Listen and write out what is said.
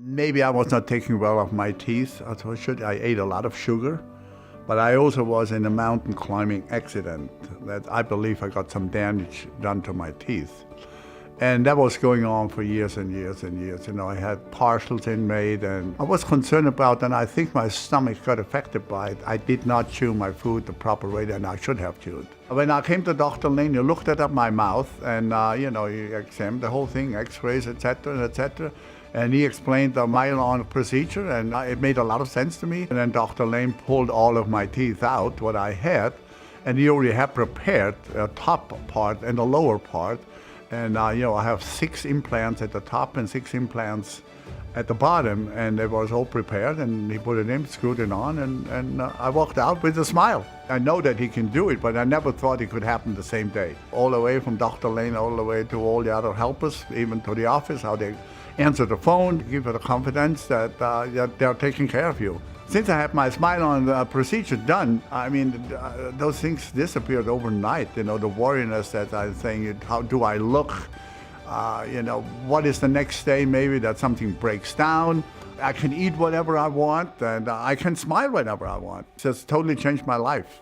Maybe I was not taking well of my teeth. I ate a lot of sugar, but I also was in a mountain climbing accident that I believe I got some damage done to my teeth. And that was going on for years and years and years. I had partials in made, and I was concerned about, and I think my stomach got affected by it. I did not chew my food the proper way that I should have chewed. When I came to Dr. Lane, he looked at my mouth, and he examined the whole thing, x-rays, etc., etc. And he explained the Myelon procedure, and it made a lot of sense to me. And then Dr. Lane pulled all of my teeth out, what I had, and he already had prepared the top part and the lower part. And I have 6 implants at the top and 6 implants at the bottom, and it was all prepared, and he put it in, screwed it on, and I walked out with a smile. I know that he can do it, but I never thought it could happen the same day. All the way from Dr. Lane, all the way to all the other helpers, even to the office, how they answer the phone, give you the confidence that they're taking care of you. Since I had my Myelon procedure done, those things disappeared overnight. The worriness that I'm saying, how do I look? What is the next day? Maybe that something breaks down. I can eat whatever I want, and I can smile whenever I want. It's just totally changed my life.